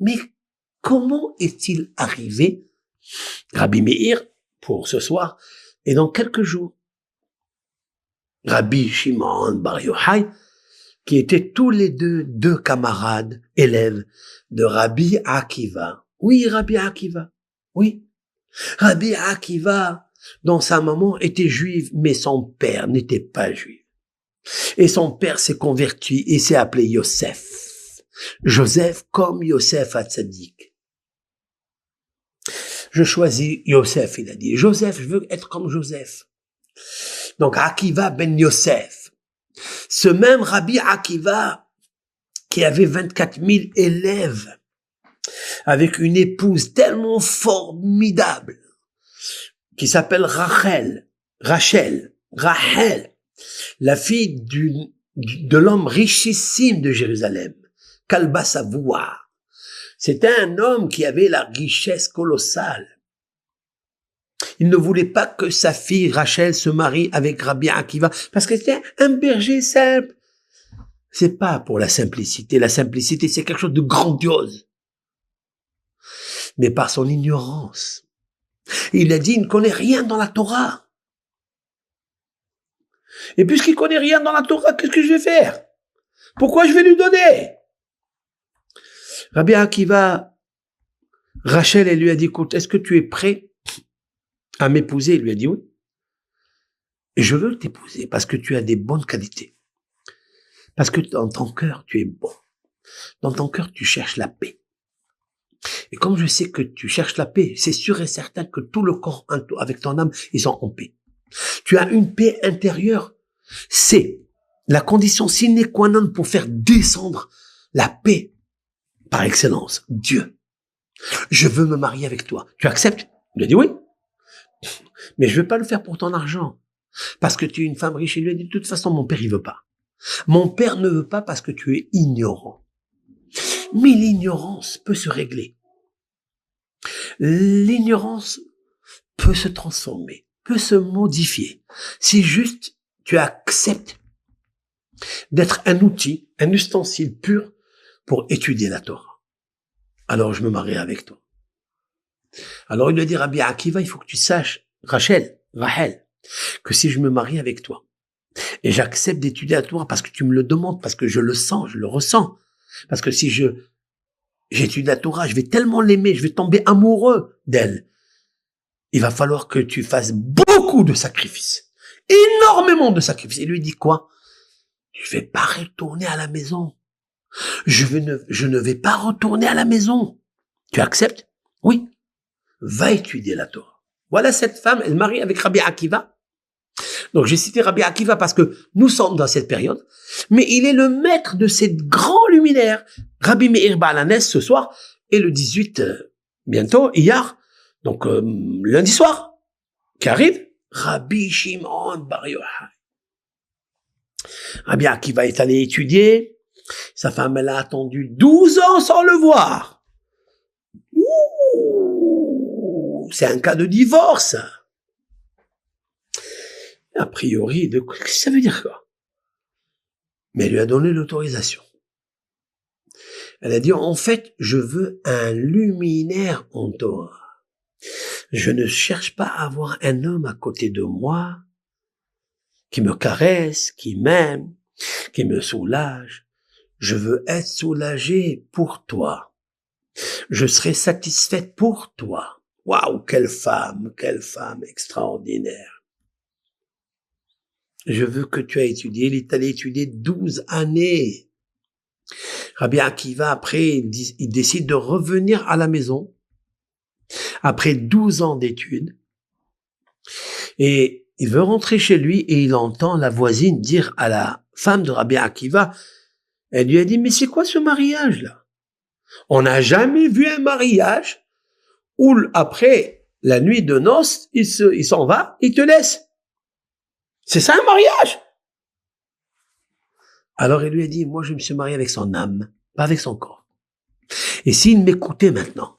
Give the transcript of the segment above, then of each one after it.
Mais comment est-il arrivé, Rabbi Meir, pour ce soir, et dans quelques jours, Rabbi Shimon Bar Yochai, qui étaient tous les deux camarades, élèves de Rabbi Akiva. Oui, Rabbi Akiva. Oui. Rabbi Akiva, dont sa maman était juive, mais son père n'était pas juif. Et son père s'est converti et s'est appelé Yosef. Joseph comme Yosef Hatzadik. Je choisis Yosef, il a dit. Joseph, je veux être comme Joseph. Donc Akiva ben Yosef. Ce même Rabbi Akiva qui avait 24 000 élèves avec une épouse tellement formidable qui s'appelle Rachel, la fille de l'homme richissime de Jérusalem, Kalba Savoua. C'était un homme qui avait la richesse colossale. Il ne voulait pas que sa fille Rachel se marie avec Rabbi Akiva parce que c'était un berger simple. C'est pas pour la simplicité. La simplicité, c'est quelque chose de grandiose. Mais par son ignorance. Il a dit, il ne connaît rien dans la Torah. Et puisqu'il connaît rien dans la Torah, qu'est-ce que je vais faire? Pourquoi je vais lui donner? Rabbi Akiva, Rachel, elle lui a dit, écoute, est-ce que tu es prêt à m'épouser? Il lui a dit oui. Et je veux t'épouser parce que tu as des bonnes qualités. Parce que dans ton cœur, tu es bon. Dans ton cœur, tu cherches la paix. Et comme je sais que tu cherches la paix, c'est sûr et certain que tout le corps avec ton âme, ils sont en paix. Tu as une paix intérieure. C'est la condition sine qua non pour faire descendre la paix par excellence. Dieu. Je veux me marier avec toi. Tu acceptes? Il a dit oui. Mais je veux pas le faire pour ton argent. Parce que tu es une femme riche. Il lui a dit, de toute façon, mon père, il veut pas. Mon père ne veut pas parce que tu es ignorant. Mais l'ignorance peut se régler. L'ignorance peut se transformer, peut se modifier. Si juste tu acceptes d'être un outil, un ustensile pur pour étudier la Torah. Alors je me marie avec toi. Alors il lui a dit, Rabbi Akiva, il faut que tu saches, Rachel, que si je me marie avec toi, et j'accepte d'étudier la Torah parce que tu me le demandes, parce que je le sens, je le ressens, parce que si j'étudie la Torah, je vais tellement l'aimer, je vais tomber amoureux d'elle. Il va falloir que tu fasses beaucoup de sacrifices. Énormément de sacrifices. Et lui dit quoi? Je vais pas retourner à la maison. Je ne vais pas retourner à la maison. Tu acceptes? Oui. Va étudier la Torah. Voilà cette femme, elle marie avec Rabbi Akiva. Donc j'ai cité Rabbi Akiva parce que nous sommes dans cette période, mais il est le maître de ces grands luminaires. Rabbi Meir Baal HaNes ce soir et le 18 bientôt, hier, donc lundi soir, qui arrive, Rabbi Shimon Bar Yochai. Rabbi Akiva est allé étudier, sa femme elle a attendu 12 ans sans le voir. Ouh, c'est un cas de divorce. A priori, qu'est-ce que ça veut dire quoi? Mais elle lui a donné l'autorisation. Elle a dit, en fait, je veux un luminaire en Torah. Je ne cherche pas à avoir un homme à côté de moi qui me caresse, qui m'aime, qui me soulage. Je veux être soulagé pour toi. Je serai satisfaite pour toi. Waouh, quelle femme extraordinaire. Je veux que tu aies étudié. Il est allé étudier 12 années. Rabbi Akiva, après, il décide de revenir à la maison, après 12 ans d'études, et il veut rentrer chez lui, et il entend la voisine dire à la femme de Rabbi Akiva, elle lui a dit, mais c'est quoi ce mariage-là? On n'a jamais vu un mariage où, après la nuit de noces, il s'en va, il te laisse. C'est ça un mariage? Alors il lui a dit, moi je me suis marié avec son âme, pas avec son corps. Et s'il m'écoutait maintenant,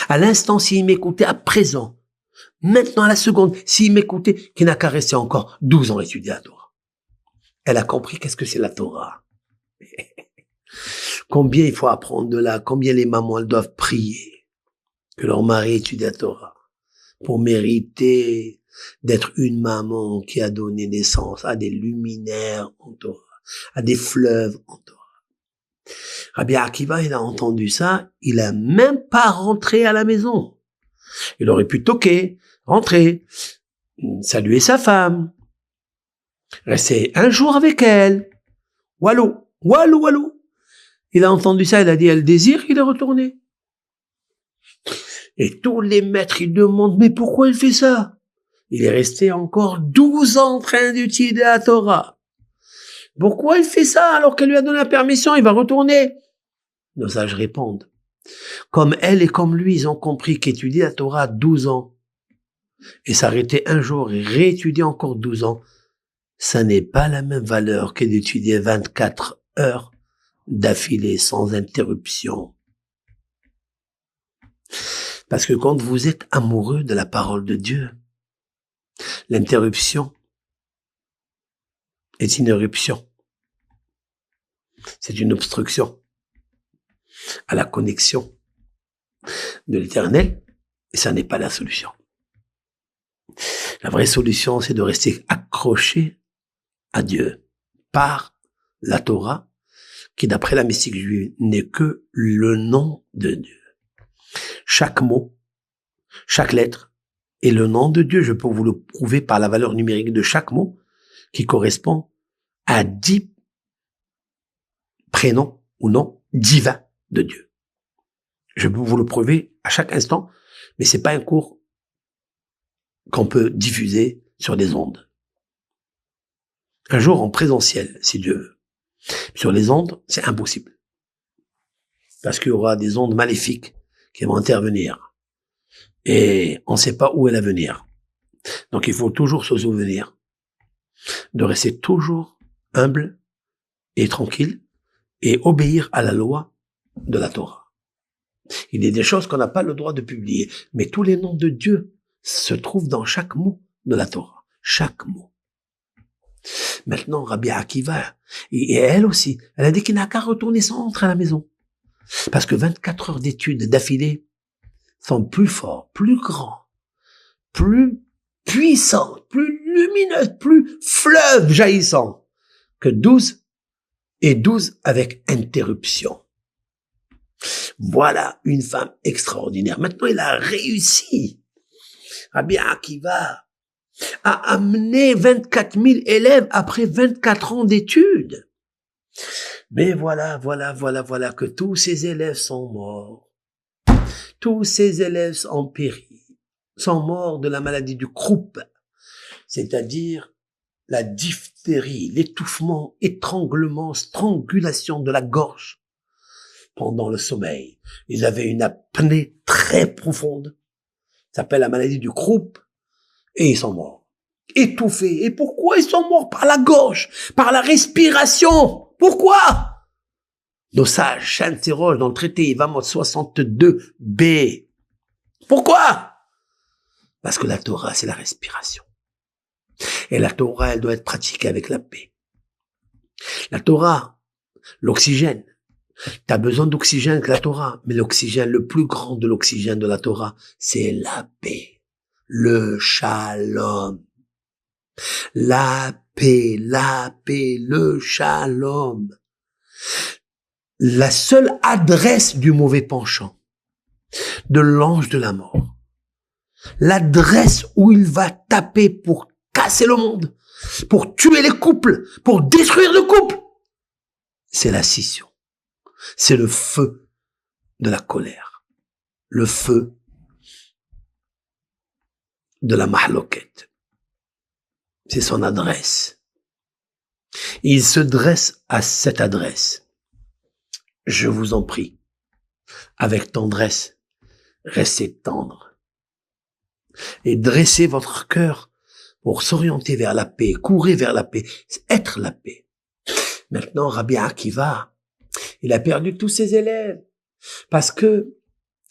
à l'instant, s'il m'écoutait à présent, maintenant à la seconde, s'il m'écoutait, qui n'a qu'à rester encore 12 ans à étudier la Torah. Elle a compris qu'est-ce que c'est la Torah. Combien il faut apprendre de là, combien les mamans elles doivent prier que leur mari étudie la Torah pour mériter d'être une maman qui a donné naissance à des luminaires en Torah, à des fleuves en Torah. Rabbi Akiva, il a entendu ça, il a même pas rentré à la maison. Il aurait pu toquer, rentrer, saluer sa femme, rester un jour avec elle. Walou, walou, walou. Il a entendu ça, il a dit, elle désire, il est retourné. Et tous les maîtres, ils demandent, mais pourquoi il fait ça? Il est resté encore 12 ans en train d'étudier la Torah. Pourquoi il fait ça alors qu'elle lui a donné la permission? Il va retourner. Nos sages répondent. Comme elle et comme lui, ils ont compris qu'étudier la Torah 12 ans et s'arrêter un jour et réétudier encore 12 ans, ça n'est pas la même valeur que d'étudier 24 heures d'affilée sans interruption. Parce que quand vous êtes amoureux de la parole de Dieu, l'interruption est une éruption. C'est une obstruction à la connexion de l'Éternel, et ça n'est pas la solution. La vraie solution, c'est de rester accroché à Dieu par la Torah, qui d'après la mystique juive n'est que le nom de Dieu. Chaque mot, chaque lettre est le nom de Dieu. Je peux vous le prouver par la valeur numérique de chaque mot qui correspond à 10 prénoms ou noms divins de Dieu. Je peux vous le prouver à chaque instant, mais c'est pas un cours qu'on peut diffuser sur des ondes. Un jour en présentiel, si Dieu veut. Sur les ondes, c'est impossible. Parce qu'il y aura des ondes maléfiques qui vont intervenir. Et on ne sait pas où est l'avenir. Donc il faut toujours se souvenir de rester toujours humble et tranquille et obéir à la loi de la Torah. Il y a des choses qu'on n'a pas le droit de publier, mais tous les noms de Dieu se trouvent dans chaque mot de la Torah. Chaque mot. Maintenant, Rabbi Akiva, et elle aussi, elle a dit qu'il n'a qu'à retourner sans rentrer à la maison. Parce que 24 heures d'études d'affilée sont plus forts, plus grands, plus puissants, plus lumineuses, plus fleuves jaillissants que 12 et 12 avec interruption. Voilà une femme extraordinaire. Maintenant, il a réussi. Rabbi Akiva a amené 24 000 élèves après 24 ans d'études. Mais voilà que tous ces élèves sont morts. Tous ces élèves ont péri, sont morts de la maladie du croup, c'est-à-dire la diphtérie, l'étouffement, étranglement, strangulation de la gorge pendant le sommeil. Ils avaient une apnée très profonde, ça s'appelle la maladie du croup, et ils sont morts. Étouffés. Et pourquoi ils sont morts? Par la gorge, par la respiration. Pourquoi? Nos sages s'interrogent dans le traité Yevamot 62b. Pourquoi? Parce que la Torah, c'est la respiration. Et la Torah, elle doit être pratiquée avec la paix. La Torah, l'oxygène. T'as besoin d'oxygène avec la Torah. Mais l'oxygène, le plus grand de l'oxygène de la Torah, c'est la paix. Le shalom. La paix, le shalom. La seule adresse du mauvais penchant, de l'ange de la mort, l'adresse où il va taper pour casser le monde, pour tuer les couples, pour détruire le couple, c'est la scission. C'est le feu de la colère, le feu de la mahloket. C'est son adresse. Il se dresse à cette adresse. Je vous en prie, avec tendresse, restez tendre et dressez votre cœur pour s'orienter vers la paix, courir vers la paix, être la paix. Maintenant, Rabbi Akiva, il a perdu tous ses élèves parce que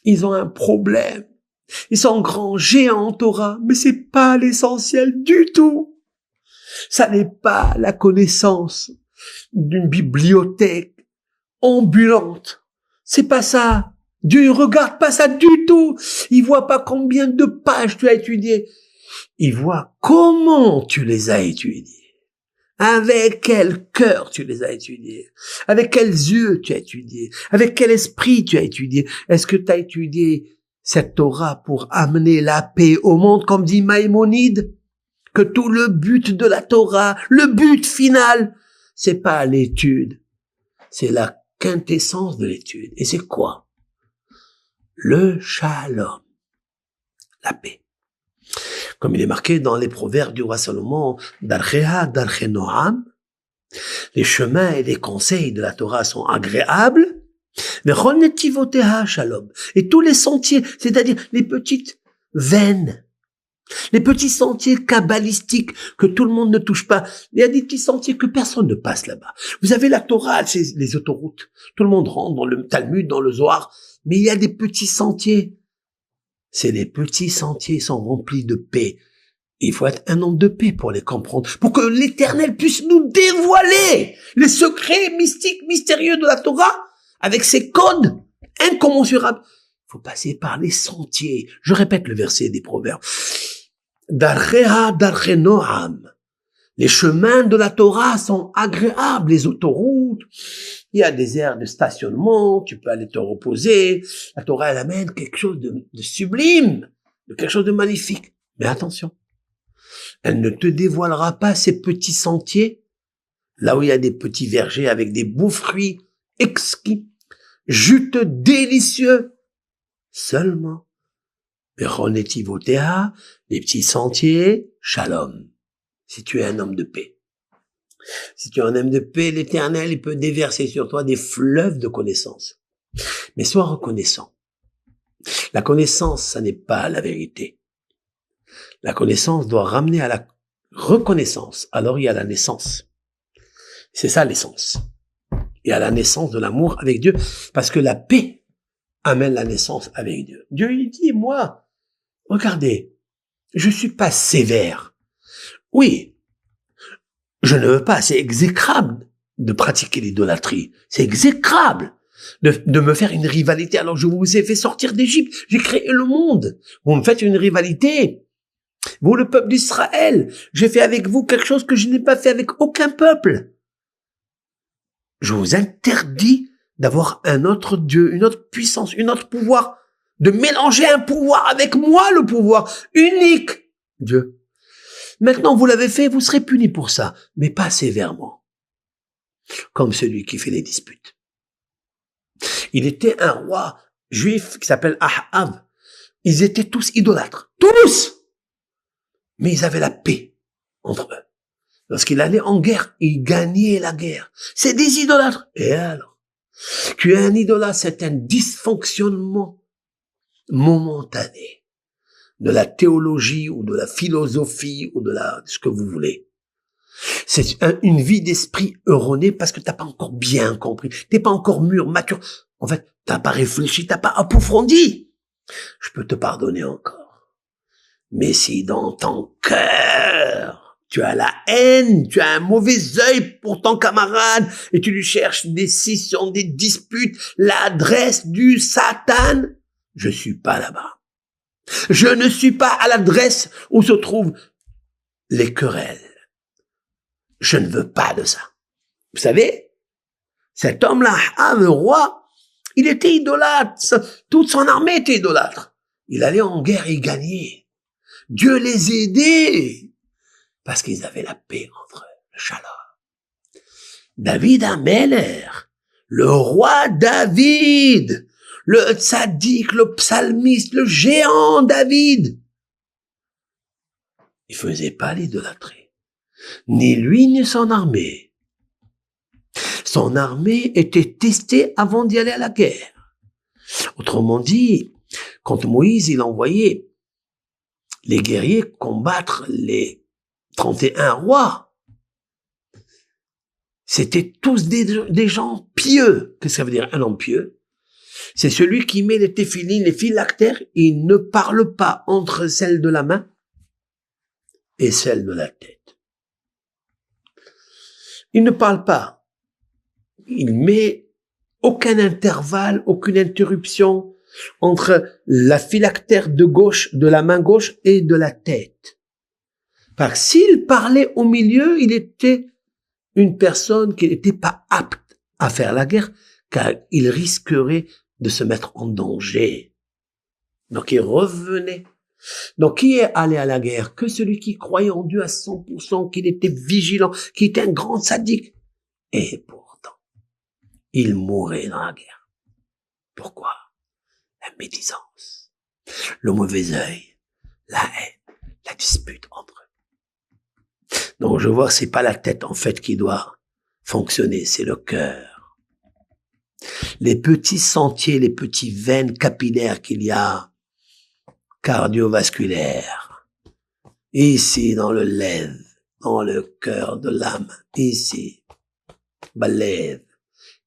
ils ont un problème. Ils sont grands géants en Torah, mais c'est pas l'essentiel du tout. Ça n'est pas la connaissance d'une bibliothèque ambulante. C'est pas ça. Dieu, il regarde pas ça du tout. Il voit pas combien de pages tu as étudiées. Il voit comment tu les as étudiées. Avec quel cœur tu les as étudiés? Avec quels yeux tu as étudié? Avec quel esprit tu as étudié? Est-ce que tu as étudié cette Torah pour amener la paix au monde, comme dit Maïmonide? Que tout le but de la Torah, le but final, c'est pas l'étude, c'est la quintessence de l'étude. Et c'est quoi? Le shalom, la paix. Comme il est marqué dans les proverbes du roi Salomon, Darcheha, Darche Noam, les chemins et les conseils de la Torah sont agréables, Vechol Netivoteha Shalom, et tous les sentiers, c'est-à-dire les petites veines, les petits sentiers kabbalistiques que tout le monde ne touche pas. Il y a des petits sentiers que personne ne passe là-bas. Vous avez la Torah, c'est les autoroutes. Tout le monde rentre dans le Talmud, dans le Zohar, mais il y a des petits sentiers. C'est les petits sentiers sont remplis de paix. Il faut être un homme de paix pour les comprendre, pour que l'Éternel puisse nous dévoiler les secrets mystiques, mystérieux de la Torah, avec ses codes incommensurables. Il faut passer par les sentiers. Je répète le verset des Proverbes. Darcheha, Darche Noam. Les chemins de la Torah sont agréables, les autoroutes. Il y a des aires de stationnement, tu peux aller te reposer. La Torah, elle amène quelque chose de sublime, de quelque chose de magnifique. Mais attention, elle ne te dévoilera pas ces petits sentiers, là où il y a des petits vergers avec des beaux fruits exquis, juteux, délicieux, seulement. Bechonetivotea, les petits sentiers, shalom. Si tu es un homme de paix. Si tu es un homme de paix, l'Éternel, il peut déverser sur toi des fleuves de connaissances. Mais sois reconnaissant. La connaissance, ça n'est pas la vérité. La connaissance doit ramener à la reconnaissance. Alors il y a la naissance. C'est ça l'essence. Il y a la naissance de l'amour avec Dieu. Parce que la paix amène la naissance avec Dieu. Dieu, il dit, moi, regardez, je suis pas sévère. Oui, je ne veux pas, c'est exécrable de pratiquer l'idolâtrie. C'est exécrable de me faire une rivalité alors que je vous ai fait sortir d'Égypte. J'ai créé le monde. Vous me faites une rivalité. Vous, le peuple d'Israël, j'ai fait avec vous quelque chose que je n'ai pas fait avec aucun peuple. Je vous interdis d'avoir un autre Dieu, une autre puissance, un autre pouvoir, de mélanger un pouvoir avec moi, le pouvoir unique, Dieu. Maintenant, vous l'avez fait, vous serez puni pour ça, mais pas sévèrement, comme celui qui fait les disputes. Il était un roi juif qui s'appelle Ahav. Ils étaient tous idolâtres, tous, mais ils avaient la paix entre eux. Lorsqu'il allait en guerre, il gagnait la guerre. C'est des idolâtres. Et alors, tu es un idolâtre, c'est un dysfonctionnement momentané de la théologie ou de la philosophie ou de ce que vous voulez. C'est une vie d'esprit erronée parce que t'as pas encore bien compris. T'es pas encore mûr, mature. En fait, t'as pas réfléchi, t'as pas approfondi. Je peux te pardonner encore. Mais si dans ton cœur, tu as la haine, tu as un mauvais œil pour ton camarade et tu lui cherches des scissions, des disputes, l'adresse du Satan, je suis pas là-bas. Je ne suis pas à l'adresse où se trouvent les querelles. Je ne veux pas de ça. Vous savez, cet homme-là, le roi, il était idolâtre. Toute son armée était idolâtre. Il allait en guerre et il gagnait. Dieu les aidait parce qu'ils avaient la paix entre eux, le shalom. David Ameller, le roi David, le tzaddik, le psalmiste, le géant David. Il faisait pas l'idolâtrie. Ni lui, ni son armée. Son armée était testée avant d'y aller à la guerre. Autrement dit, quand Moïse, il envoyait les guerriers combattre les 31 rois, c'était tous des gens pieux. Qu'est-ce que ça veut dire, un homme pieux? C'est celui qui met les téphilines, les phylactères, il ne parle pas entre celle de la main et celle de la tête. Il ne parle pas. Il met aucun intervalle, aucune interruption entre la phylactère de la main gauche et de la tête. Parce que s'il parlait au milieu, il était une personne qui n'était pas apte à faire la guerre, car il risquerait de se mettre en danger. Donc il revenait. Donc qui est allé à la guerre? Que celui qui croyait en Dieu à 100%, qu'il était vigilant, qui était un grand sadique. Et pourtant, il mourait dans la guerre. Pourquoi? La médisance, le mauvais œil, la haine, la dispute entre eux. Donc je vois que c'est pas la tête en fait qui doit fonctionner, c'est le cœur. Les petits sentiers, les petites veines capillaires qu'il y a, cardiovasculaires, ici dans le lèvre, dans le cœur de l'âme, ici, balève.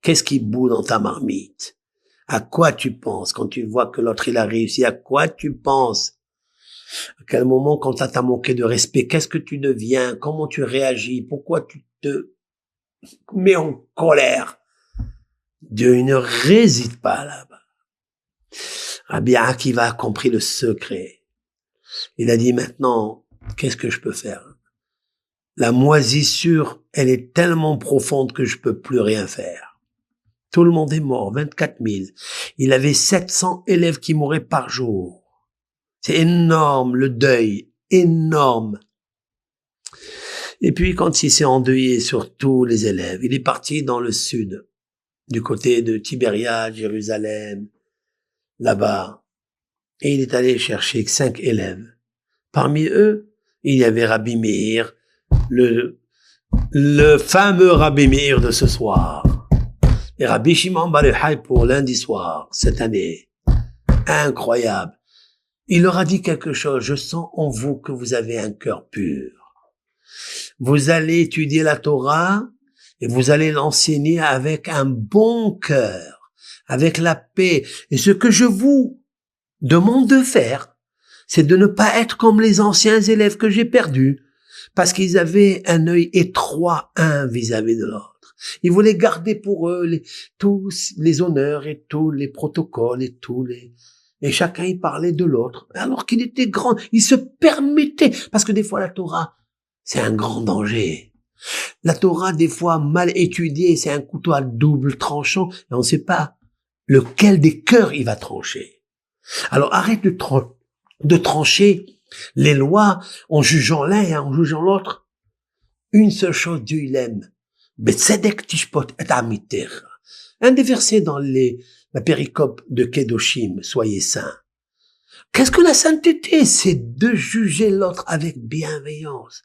Qu'est-ce qui bout dans ta marmite? À quoi tu penses quand tu vois que l'autre il a réussi? À quoi tu penses? À quel moment quand t'as manqué de respect, qu'est-ce que tu deviens? Comment tu réagis? Pourquoi tu te mets en colère? Dieu ne réside pas là-bas. Rabbi Akiva a compris le secret. Il a dit maintenant, qu'est-ce que je peux faire? La moisissure, elle est tellement profonde que je peux plus rien faire. Tout le monde est mort, 24 000. Il avait 700 élèves qui mouraient par jour. C'est énorme, le deuil, énorme. Et puis, quand il s'est endeuillé sur tous les élèves, il est parti dans le sud, du côté de Tibériade, Jérusalem, là-bas. Et il est allé chercher 5 élèves. Parmi eux, il y avait Rabbi Meir, le fameux Rabbi Meir de ce soir. Et Rabbi Shimon Bar Yochai pour lundi soir, cette année. Incroyable. Il leur a dit quelque chose. Je sens en vous que vous avez un cœur pur. Vous allez étudier la Torah et vous allez l'enseigner avec un bon cœur, avec la paix. Et ce que je vous demande de faire, c'est de ne pas être comme les anciens élèves que j'ai perdus, parce qu'ils avaient un œil étroit un vis-à-vis de l'autre. Ils voulaient garder pour eux tous les honneurs et tous les protocoles et chacun y parlait de l'autre, alors qu'il était grand. Il se permettait, parce que des fois la Torah, c'est un grand danger. La Torah, des fois, mal étudiée, c'est un couteau à double tranchant, et on ne sait pas lequel des cœurs il va trancher. Alors arrête de trancher les lois en jugeant l'un et en jugeant l'autre. Une seule chose, Dieu il aime. Betzedek tishpot et amiter. Un des versets dans la péricope de Kedoshim, soyez saints. Qu'est-ce que la sainteté? C'est de juger l'autre avec bienveillance.